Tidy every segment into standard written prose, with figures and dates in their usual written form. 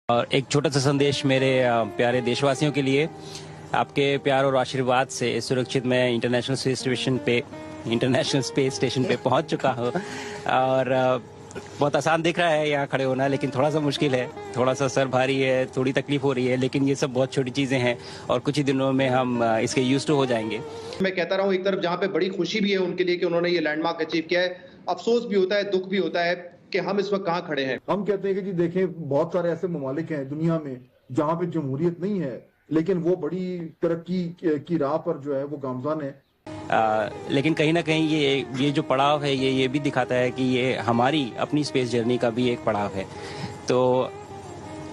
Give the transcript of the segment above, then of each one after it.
और एक छोटा सा संदेश मेरे प्यारे देशवासियों के लिए। आपके प्यार और आशीर्वाद से सुरक्षित मैं इंटरनेशनल स्पेस स्टेशन पे पहुंच चुका हूं। और बहुत आसान दिख रहा है यहाँ खड़े होना, लेकिन थोड़ा सा मुश्किल है, थोड़ा सा सर भारी है, थोड़ी तकलीफ हो रही है, लेकिन ये सब बहुत छोटी चीज़ें हैं और कुछ ही दिनों में हम इसके यूज्ड टू हो जाएंगे। मैं कहता रहा हूँ, एक तरफ जहाँ पे बड़ी खुशी भी है उनके लिए कि उन्होंने ये लैंडमार्क अचीव किया है, अफसोस भी होता है, दुख भी होता है कि हम इस वक्त कहाँ खड़े हैं। हम कहते हैं कि जी देखें, बहुत सारे ऐसे ममालिक हैं दुनिया में जहाँ पे जमहूरियत नहीं है, लेकिन वो बड़ी तरक्की की राह पर जो है वो गामजान है। लेकिन कहीं ना कहीं ये जो पड़ाव है ये भी दिखाता है कि ये हमारी अपनी स्पेस जर्नी का भी एक पड़ाव है। तो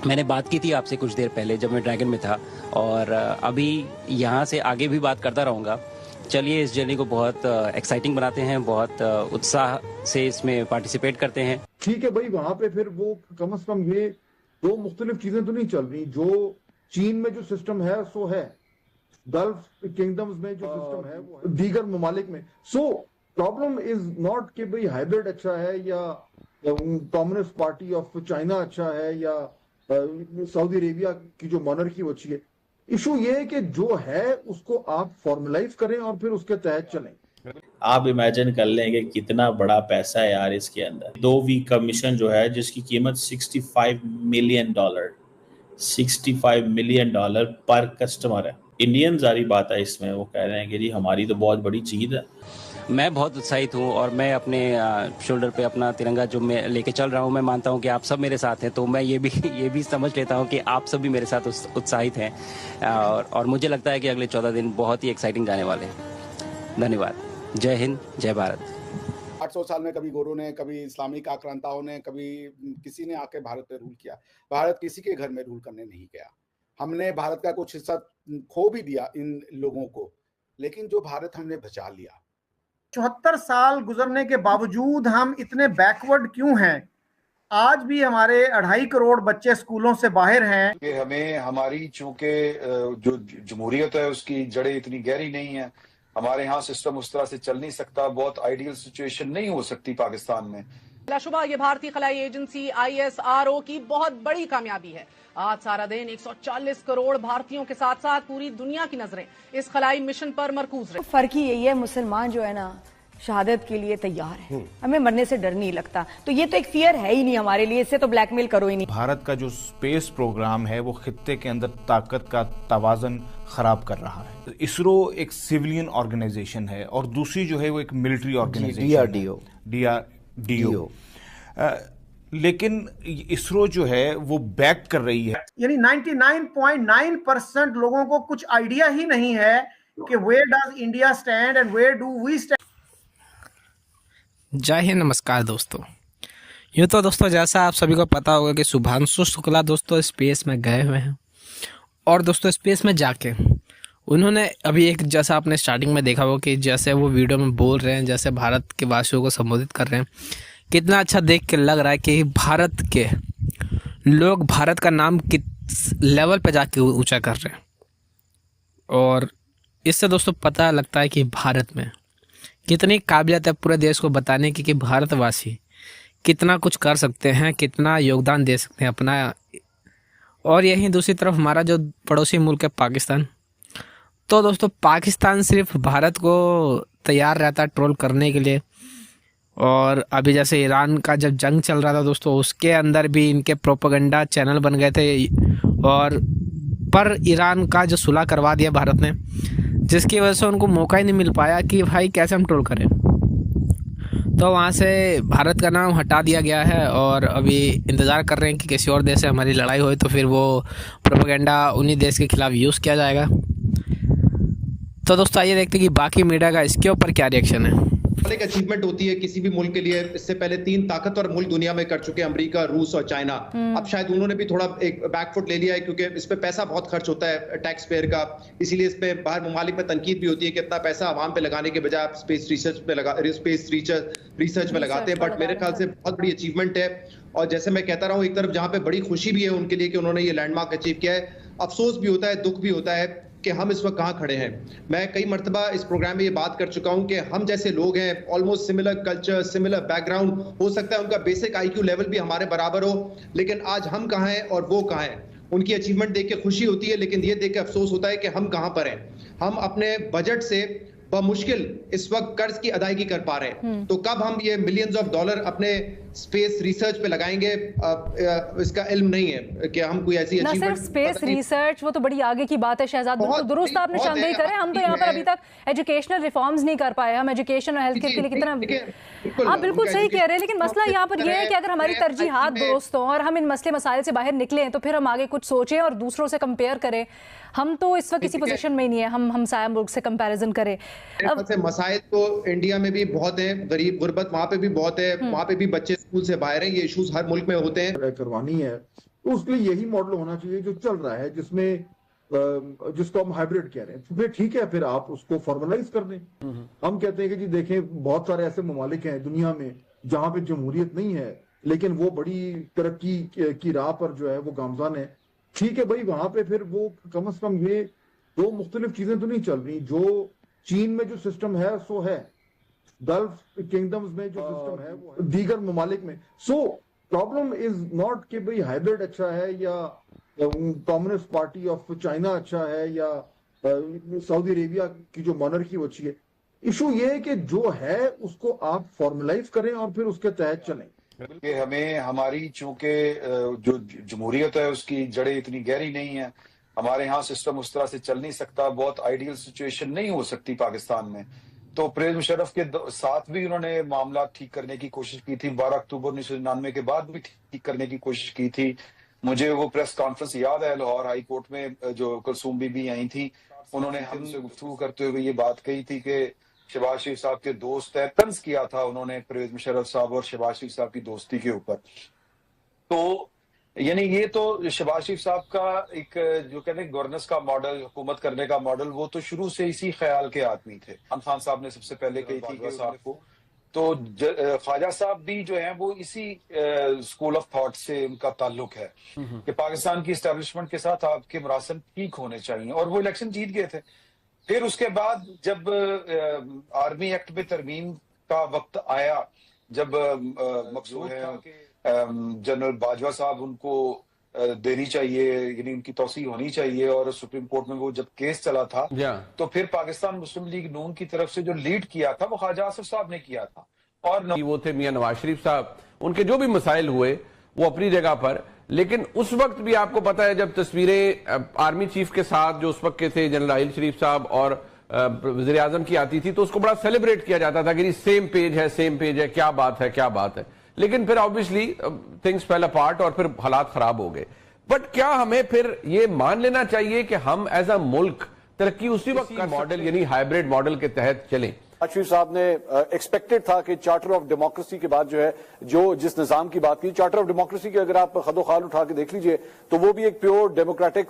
मैंने बात की थी आपसे कुछ देर पहले जब मैं ड्रैगन में था, और अभी यहाँ से आगे भी बात करता रहूँगा। चलिए इस जर्नी को बहुत एक्साइटिंग बनाते हैं, बहुत उत्साह से इसमें पार्टिसिपेट करते हैं। ठीक है भाई, वहां पे फिर वो कम से कम ये दो मुख्तलिफ चीजें तो नहीं चल रही। जो चीन में जो सिस्टम है सो है, गल्फ किंगडम्स में जो सिस्टम है वो है, दीगर ममालिक में। सो प्रॉब्लम इज नॉट कि भाई हाइब्रिड अच्छा है या कम्युनिस्ट पार्टी ऑफ चाइना अच्छा है या सऊदी अरेबिया की जो मोनार्की वो अच्छी है। इशू ये है कि जो है उसको आप फॉर्मलाइज करें और फिर उसके तहत चलें। आप इमेजिन कर लेंगे कितना बड़ा पैसा है यार इसके अंदर। 2 वीक का मिशन जो है जिसकी कीमत $65 मिलियन $65 मिलियन पर कस्टमर है। इंडियन जारी बात है इसमें, वो कह रहे हैं कि जी हमारी तो बहुत बड़ी चीज है। मैं बहुत उत्साहित हूँ और मैं अपने शोल्डर पे अपना तिरंगा जो मैं लेके चल रहा हूँ, मैं मानता हूँ कि आप सब मेरे साथ हैं। तो मैं ये भी समझ लेता हूँ कि आप सब भी मेरे साथ उत्साहित हैं, और मुझे लगता है कि अगले 14 दिन बहुत ही एक्साइटिंग जाने वाले हैं। धन्यवाद। जय हिंद, जय भारत। 800 साल में कभी गोरों ने, कभी इस्लामिक आक्रांताओं ने, कभी किसी ने आके भारत पे रूल किया। भारत किसी के घर में रूल करने नहीं गया। हमने भारत का कुछ हिस्सा खो भी दिया इन लोगों को, लेकिन जो भारत हमने बचा लिया। 74 साल गुजरने के बावजूद हम इतने बैकवर्ड क्यों हैं? आज भी हमारे 2.5 करोड़ बच्चे स्कूलों से बाहर हैं। कि हमें हमारी चूंकि जो जमहूरियत है उसकी जड़ें इतनी गहरी नहीं है, हमारे यहाँ सिस्टम उस तरह से चल नहीं सकता, बहुत आइडियल सिचुएशन नहीं हो सकती पाकिस्तान में। बिलाशुबा ये भारतीय खलाई एजेंसी ISRO की बहुत बड़ी कामयाबी है। आज सारा दिन 140 करोड़ भारतीयों के साथ साथ पूरी दुनिया की नजरें इस खलाई मिशन पर मरकूज रही। फर्क ही यही है, मुसलमान जो है ना शहादत के लिए तैयार है, हमें मरने से डर नहीं लगता। तो ये तो एक फियर है ही नहीं हमारे लिए, इससे तो ब्लैकमेल करो ही नहीं। भारत का जो स्पेस प्रोग्राम है वो खित्ते के अंदर ताकत का तवाजन खराब कर रहा है। इसरो एक सिविलियन ऑर्गेनाइजेशन है और दूसरी जो है वो एक मिलिट्री ऑर्गेनाइजेशन DRDO। लेकिन इसरो जो है वो बैक कर रही है। यानी 99.9% लोगों को कुछ आइडिया ही नहीं है कि where does India stand and where do we stand. जय हिंद, नमस्कार दोस्तों। यूँ तो दोस्तों जैसा आप सभी को पता होगा कि शुभांशु शुक्ला दोस्तों स्पेस में गए हुए हैं, और दोस्तों स्पेस में जाके उन्होंने अभी एक, जैसा आपने स्टार्टिंग में देखा हो कि जैसे वो वीडियो में बोल रहे हैं, जैसे भारत के वासियों को संबोधित कर रहे हैं, कितना अच्छा देख के लग रहा है कि भारत के लोग भारत का नाम किस लेवल पे जाके ऊंचा कर रहे हैं। और इससे दोस्तों पता लगता है कि भारत में कितनी काबिलियत है पूरे देश को बताने की कि भारतवासी कितना कुछ कर सकते हैं, कितना योगदान दे सकते हैं अपना। और यहीं दूसरी तरफ हमारा जो पड़ोसी मुल्क है पाकिस्तान, तो दोस्तों पाकिस्तान सिर्फ भारत को तैयार रहता है ट्रोल करने के लिए। और अभी जैसे ईरान का जब जंग चल रहा था दोस्तों, उसके अंदर भी इनके प्रोपेगेंडा चैनल बन गए थे, और पर ईरान का जो सुलह करवा दिया भारत ने, जिसकी वजह से उनको मौका ही नहीं मिल पाया कि भाई कैसे हम ट्रोल करें। तो वहाँ से भारत का नाम हटा दिया गया है और अभी इंतज़ार कर रहे हैं कि किसी और देश से हमारी लड़ाई होए तो फिर वो प्रोपेगेंडा उन्हीं देश के खिलाफ यूज़ किया जाएगा। तो दोस्तों आइए देखते हैं कि बाकी मीडिया का इसके ऊपर क्या रिएक्शन है। एक अचीवमेंट होती है किसी भी मुल्क के लिए। इससे पहले 3 ताकतवर मुल्क दुनिया में कर चुके हैं, अमेरिका, रूस और चाइना। अब शायद उन्होंने भी थोड़ा एक बैकफुट ले लिया है, क्योंकि इस पे पैसा बहुत खर्च होता है टैक्स पेयर का। इसीलिए इस पे बाहर ममालिक में तनकीद भी होती है कि इतना पैसा आवाम पे लगाने के बजाय आप स्पेस रिसर्च में लगाते हैं। बट मेरे ख्याल से बहुत बड़ी अचीवमेंट है। और जैसे मैं कहता रहा हूँ, एक तरफ जहाँ पे बड़ी खुशी भी है उनके लिए कि उन्होंने ये लैंडमार्क अचीव किया है, अफसोस भी होता है, दुख भी होता है कि हम इस वक्त कहाँ खड़े हैं। मैं कई मरतबा इस प्रोग्राम में ये बात कर चुका हूँ कि हम जैसे लोग हैं, almost similar culture, similar background, हो सकता है उनका बेसिक IQ लेवल भी हमारे बराबर हो, लेकिन आज हम कहाँ हैं और वो कहाँ हैं। उनकी अचीवमेंट देख के खुशी होती है, लेकिन ये देख के अफसोस होता है कि हम कहाँ पर हैं। हम अपने बजट से बमुश्किल इस वक्त कर्ज की अदायगी कर पा रहे हैं, तो कब हम ये मिलियंस ऑफ डॉलर अपने स्पेस रिसर्च पे लगाएंगे, इसका इल्म नहीं है कि हम कोई ऐसी ना सिर्फ स्पेस रिसर्च, वो तो बड़ी आगे की बात है शहजाद, बिल्कुल दुरुस्त आपने शानदार करें। हम तो यहाँ पर अभी तक एजुकेशनल रिफॉर्म्स नहीं कर पाए। हम एजुकेशन और हेल्थ केयर के लिए कितना, आप बिल्कुल सही कह रहे हैं, लेकिन मसला यहाँ पर यह है कि अगर हमारी तरजीहात दुरुस्त हों और हम इन मसले मसाइल से बाहर निकलें तो फिर हम आगे कुछ सोचें और दूसरों से कंपेयर करें। हम तो इस वक्त किसी पोजीशन में ही नहीं है हम हमसाया मुल्क से कंपैरिजन करें। अब मसाइल तो इंडिया में भी बहुत है, गरीब गुर्बत वहाँ पे भी बहुत है, वहाँ पे भी बच्चे स्कूल से बाहर हैं, ये इश्यूज हर मुल्क में होते हैं। करवानी है तो उसके लिए यही मॉडल होना चाहिए जो चल रहा है, जिसमें जिसको हम हाइब्रिड कह रहे हैं। फिर ठीक है, फिर आप उसको फॉर्मलाइज कर दें। हम कहते हैं कि जी देखें, बहुत सारे ऐसे ममालिक हैं दुनिया में जहाँ पे जमहूरियत नहीं है, लेकिन वो बड़ी तरक्की की राह पर जो है वो गामजान है। ठीक है भाई, वहां पे फिर वो कम से कम ये दो मुख्तलिफ चीजें तो नहीं चल रही। जो चीन में जो सिस्टम है सो है, गल्फ किंगडम्स में जो सिस्टम है वो दीगर ममालिक में। सो प्रॉब्लम इज नॉट कि भाई हाइब्रिड अच्छा है या कम्युनिस्ट पार्टी ऑफ चाइना अच्छा है या सऊदी अरेबिया की जो मोनार्की वो अच्छी है। इशू ये है कि जो है उसको आप फॉर्मलाइज करें और फिर उसके तहत चलें। कि हमें हमारी चूंकि जो जमहूरियत है उसकी जड़ें इतनी गहरी नहीं है, हमारे यहाँ सिस्टम उस तरह से चल नहीं सकता, बहुत आइडियल सिचुएशन नहीं हो सकती पाकिस्तान में। तो परवेज मुशर्रफ के साथ भी उन्होंने मामला ठीक करने की कोशिश की थी, 12 अक्टूबर 1999 के बाद भी ठीक करने की कोशिश की थी। मुझे वो प्रेस कॉन्फ्रेंस याद है लाहौर हाई कोर्ट में, जो कुलसूम बीबी आई थी, उन्होंने हमसे गुफ्तगू करते हुए ये बात कही थी कि शहबाज शरीफ साहब के दोस्त है, तंज किया था उन्होंने परवेज मुशर्रफ साहब और शहबाज शरीफ साहब की दोस्ती के ऊपर। तो यानी ये तो शहबाज शरीफ साहब का एक जो कहते हैं गवर्नेंस का मॉडल, हुकूमत करने का मॉडल, वो तो शुरू से इसी ख्याल के आदमी थे। इमरान खान साहब ने सबसे पहले कही थी कि साहब को, तो ख्वाजा साहब भी जो है वो इसी स्कूल ऑफ थॉट से उनका ताल्लुक है कि पाकिस्तान की एस्टेब्लिशमेंट के साथ आपके मरासिम ठीक होने चाहिए, और वो इलेक्शन जीत गए थे। फिर उसके बाद जब आर्मी एक्ट पे तरमीम का वक्त आया, जब मकसूद था कि जनरल बाजवा साहब उनको देनी चाहिए, यानी उनकी तौसीह होनी चाहिए, और सुप्रीम कोर्ट में वो जब केस चला था, तो फिर पाकिस्तान मुस्लिम लीग नून की तरफ से जो लीड किया था वो ख्वाजा आसिफ साहब ने किया था, और वो थे मियां नवाज शरीफ साहब। उनके जो भी मसाइल हुए वो अपनी जगह पर, लेकिन उस वक्त भी आपको पता है जब तस्वीरें आर्मी चीफ के साथ जो उस वक्त के थे जनरल आहिल शरीफ साहब और वज़ीर आज़म की आती थी, तो उसको बड़ा सेलिब्रेट किया जाता था कि सेम पेज है, सेम पेज है, क्या बात है, क्या बात है। लेकिन फिर ऑब्वियसली थिंग्स फेल अपार्ट और फिर हालात खराब हो गए। बट क्या हमें फिर ये मान लेना चाहिए कि हम एज अ मुल्क तरक्की उसी वक्त का मॉडल यानी हाइब्रिड मॉडल के तहत चलें? शरीफ साहब ने एक्सपेक्टेड था कि चार्टर ऑफ डेमोक्रेसी के बाद जो है, जो जिस निजाम की बात की, चार्टर ऑफ डेमोक्रेसी की अगर आप खदोखाल उठा के देख लीजिए तो वो भी एक प्योर डेमोक्रेटिक